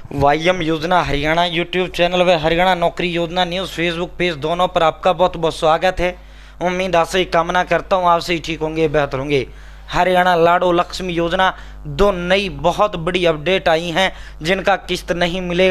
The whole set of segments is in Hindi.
वाईएम योजना हरियाणा यूट्यूब चैनल व हरियाणा नौकरी योजना न्यूज़ फेसबुक पेज दोनों पर आपका बहुत बहुत स्वागत है। उम्मीद आपसे ही कामना करता हूँ आपसे ही ठीक होंगे, बेहतर होंगे। हरियाणा लाडो लक्ष्मी योजना दो नई बहुत बड़ी अपडेट आई हैं, जिनका किस्त नहीं मिली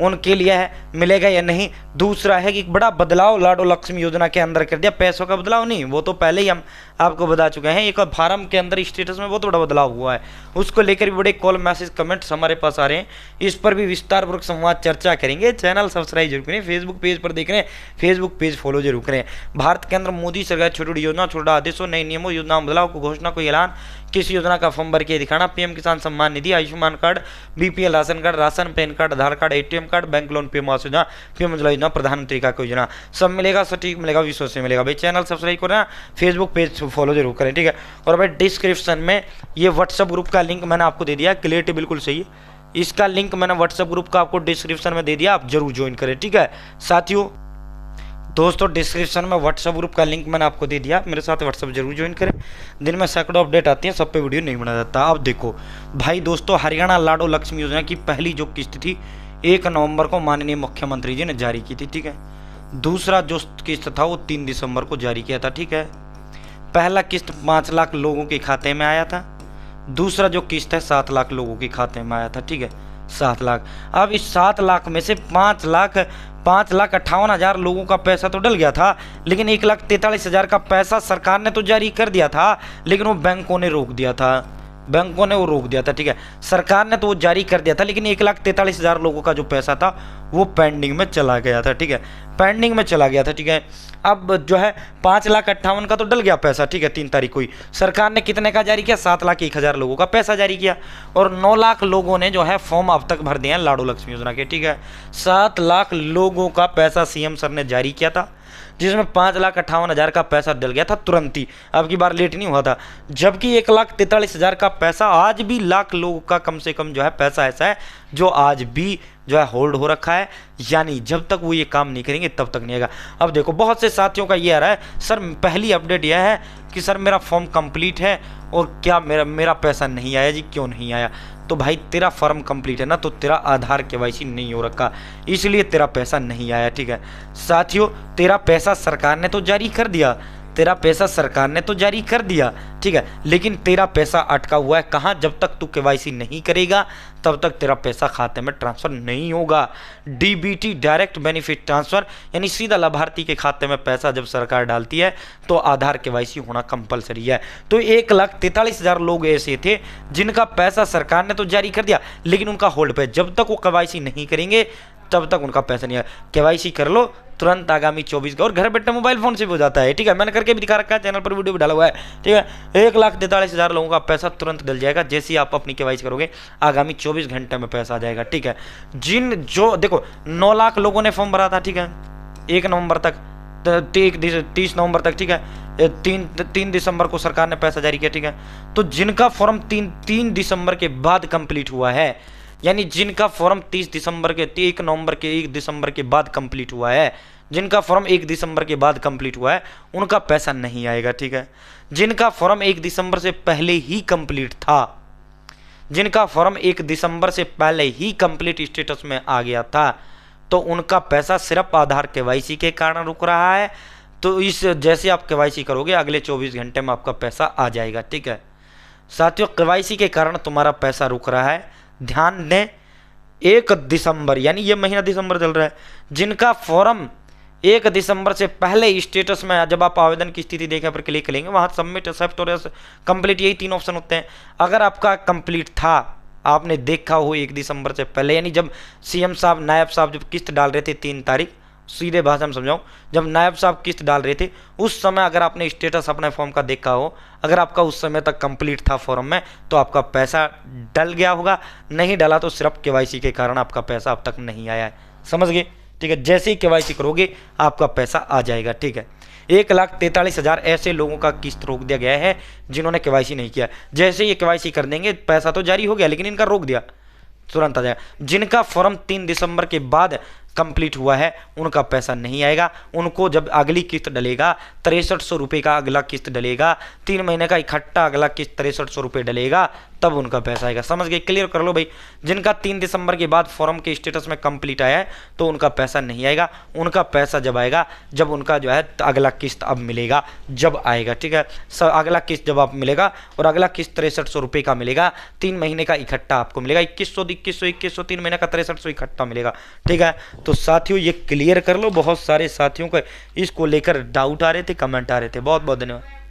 उनके लिए है, मिलेगा या नहीं। दूसरा है कि बड़ा बदलाव लाडो लक्ष्मी योजना के अंदर कर दिया। पैसों का बदलाव नहीं, वो तो पहले ही हम आपको बता चुके हैं। एक फार्म के अंदर स्टेटस में बहुत बड़ा बदलाव हुआ है, उसको लेकर भी बड़े कॉल मैसेज कमेंट्स हमारे पास आ रहे हैं। इस पर भी विस्तारपूर्वक संवाद चर्चा करेंगे। चैनल सब्सक्राइब जरूर करें, फेसबुक पेज पर देख रहे हैं फेसबुक पेज फॉलो जरूर करें। भारत के अंदर मोदी सरकार छोटी छोटी योजना, छोटा आदेशों, नए नियमों, योजना बदलाव को घोषणा को ऐलान, किस योजना का फॉर्म भर के दिखाना, PM Kisan Samman Nidhi, Ayushman card, BPL ration card, ration PAN card, Aadhaar card, ATM card, bank loan, PM Awas Yojana, PM Ujjwala योजना, प्रधानमंत्री का योजना, सब मिलेगा, सटीक मिलेगा, विश्वास से मिलेगा। भाई चैनल सब्सक्राइब करना, फेसबुक पेज फॉलो जरूर करें, ठीक है। और भाई डिस्क्रिप्शन में ये व्हाट्सएप ग्रुप का लिंक मैंने आपको दे दिया, क्लियरिटी बिल्कुल सही है। इसका लिंक मैंने व्हाट्सएप ग्रुप का आपको डिस्क्रिप्शन में दे दिया, आप जरूर ज्वाइन करें, ठीक है साथियों। दोस्तों डिस्क्रिप्शन में व्हाट्सएप ग्रुप का लिंक मैंने आपको दे दिया, मेरे साथ व्हाट्सएप जरूर ज्वाइन करें। दिन में सैकड़ों अपडेट आती हैं, सब पे वीडियो नहीं बनाया जाता। अब देखो भाई दोस्तों, हरियाणा लाडो लक्ष्मी योजना की पहली जो किस्त थी 1 नवंबर को माननीय मुख्यमंत्री जी ने जारी की थी, ठीक है। दूसरा जो किस्त था वो 3 दिसंबर को जारी किया था, ठीक है। पहला किस्त 5 लाख लोगों के खाते में आया था, दूसरा जो किस्त है 7 लाख लोगों के खाते में आया था, ठीक है 7 लाख। अब इस 7 लाख में से 5,58,000 लोगों का पैसा तो डल गया था, लेकिन 1,43,000 का पैसा सरकार ने तो जारी कर दिया था, लेकिन वो बैंकों ने रोक दिया था, ठीक है। सरकार ने तो वो जारी कर दिया था, लेकिन 1,43,000 लोगों का जो पैसा था वो पेंडिंग में चला गया था, ठीक है, पेंडिंग में चला गया था, ठीक है। अब जो है 5,58,000 का तो डल गया पैसा, ठीक है। 3 तारीख को ही सरकार ने कितने का जारी किया, 7,01,000 लोगों का पैसा जारी किया, और 9 लाख लोगों ने जो है फॉर्म अब तक भर दिए हैं लाडो लक्ष्मी योजना के, ठीक है। 7 लाख लोगों का पैसा सीएम सर ने जारी किया था, जिसमें 5,58,000 का पैसा डल गया था तुरंत ही, अब की बार लेट नहीं हुआ था। जबकि 1,43,000 का पैसा आज भी लाख लोगों का कम से कम जो है पैसा ऐसा है जो आज भी जो है होल्ड हो रखा है, यानी जब तक वो ये काम नहीं करेंगे तब तक नहीं आएगा। अब देखो बहुत से साथियों का ये आ रहा है, सर पहली अपडेट यह है कि सर मेरा फॉर्म कंप्लीट है और क्या मेरा पैसा नहीं आया जी, क्यों नहीं आया। तो भाई तेरा फॉर्म कंप्लीट है ना, तो तेरा आधार केवाईसी नहीं हो रखा, इसलिए तेरा पैसा नहीं आया, ठीक है साथियों। तेरा पैसा सरकार ने तो जारी कर दिया, ठीक है, लेकिन तेरा पैसा अटका हुआ है कहाँ, जब तक तू केवाईसी नहीं करेगा तब तक तेरा पैसा खाते में ट्रांसफर नहीं होगा। डीबीटी डायरेक्ट बेनिफिट ट्रांसफर, यानी सीधा लाभार्थी के खाते में पैसा जब सरकार डालती है तो आधार केवाईसी होना कंपलसरी है। तो 1,43,000 लोग ऐसे थे जिनका पैसा सरकार ने तो जारी कर दिया, लेकिन उनका होल्ड पे, जब तक वो केवाईसी नहीं करेंगे तब तक उनका पैसा नहीं आया। केवाईसी कर लो तुरंत आगामी 24 का, और घर बैठे मोबाइल फोन से भी हो जाता है, ठीक है। मैंने करके भी दिखा रखा है, चैनल पर वीडियो भी डाला हुआ है, ठीक है। 1,43,000 लोगों का पैसा तुरंत डल जाएगा, जैसे ही आप अपनी केवाईसी करोगे आगामी 24 घंटे में पैसा आ जाएगा, ठीक है। जो देखो 9 लाख लोगों ने फॉर्म भरा था, ठीक है 1 नवंबर तक, 30 नवंबर तक, ठीक है। 3 दिसंबर को सरकार ने पैसा जारी किया, ठीक है। तो जिनका फॉर्म 3 दिसंबर के बाद कंप्लीट हुआ है, यानी जिनका फॉर्म 1 दिसंबर के बाद कंप्लीट हुआ है, जिनका फॉर्म 1 दिसंबर के बाद कंप्लीट हुआ है उनका पैसा नहीं आएगा, ठीक है। जिनका फॉर्म 1 दिसंबर से पहले ही कंप्लीट था, जिनका फॉर्म 1 दिसंबर से पहले ही कंप्लीट स्टेटस में आ गया था, तो उनका पैसा सिर्फ आधार केवाईसी के कारण रुक रहा है। तो इस जैसे आप केवाईसी करोगे अगले 24 घंटे में आपका पैसा आ जाएगा, ठीक है साथियों। केवाईसी के कारण तुम्हारा पैसा रुक रहा है, ध्यान दें। 1 दिसंबर यानी ये महीना दिसंबर चल रहा है, जिनका फॉर्म 1 दिसंबर से पहले स्टेटस में, जब आप आवेदन की स्थिति देखें पर क्लिक करेंगे वहाँ सबमिट, एक्सेप्ट और कंप्लीट, यही 3 ऑप्शन होते हैं। अगर आपका कंप्लीट था, आपने देखा हो 1 दिसंबर से पहले, यानी जब सीएम साहब नायब साहब जब किस्त डाल रहे थे 3 तारीख, सीधे भाषा में समझाऊं, जब नायब साहब किस्त डाल रहे थे उस समय अगर आपने स्टेटस अपने फॉर्म का देखा हो, अगर आपका उस समय तक कंप्लीट था फॉर्म में, तो आपका पैसा डल गया होगा। नहीं डाला तो सिर्फ केवाईसी के कारण आपका पैसा अब तक नहीं आया है, समझ गए, ठीक है। जैसे ही केवाईसी करोगे आपका पैसा आ जाएगा, ठीक है। 1,43,000 ऐसे लोगों का किस्त रोक दिया गया है जिन्होंने केवाईसी नहीं किया। जैसे ये केवाईसी कर देंगे पैसा तो जारी हो गया, लेकिन इनका रोक दिया, तुरंत आ जाएगा। जिनका फॉर्म 3 दिसंबर के बाद कंप्लीट हुआ है उनका पैसा नहीं आएगा। उनको जब अगली किस्त डलेगा 6300 रुपये का अगला किस्त डलेगा, 3 महीने का इकट्ठा अगला किस्त 6300 रुपये डलेगा, तब उनका पैसा आएगा। समझ गए? क्लियर कर लो भाई। जिनका 3 दिसंबर के बाद फॉर्म के स्टेटस में कंप्लीट आया है तो उनका पैसा नहीं आएगा। उनका पैसा जब आएगा जब उनका जो है अगला किस्त अब मिलेगा, जब आएगा। ठीक है, अगला किस्त जब आप मिलेगा और अगला किस्त 6300 रुपये का मिलेगा, 3 महीने का इकट्ठा आपको मिलेगा 2100 3 महीने का 6300 इकट्ठा मिलेगा। ठीक है, तो साथियों ये क्लियर कर लो। बहुत सारे साथियों को इसको लेकर डाउट आ रहे थे, कमेंट आ रहे थे। बहुत बहुत धन्यवाद।